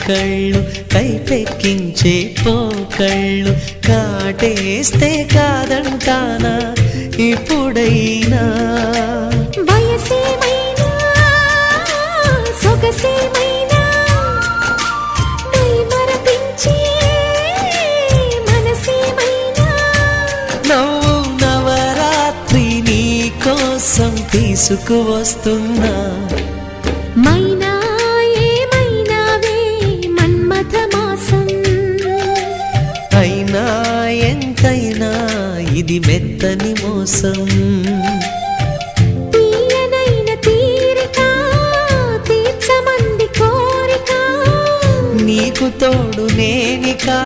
కళ్ళు కైపెక్కించే పోకళ్ళు కాటేస్తే కాదంటానా ఇప్పుడైనా వయసేమైనా సొగసేమైనా మరపించే మనసేమైనా నవ్వు నవరాత్రి నీ కోసం తీసుకువస్తున్నా మైనా ఏమైనావే మన్మథ మాసం అయినా ఎంతైనా ఇది మెత్తని మోసం తీయనైన తీరిక తీర్చమంది కోరిక నీకు తోడు నేనిక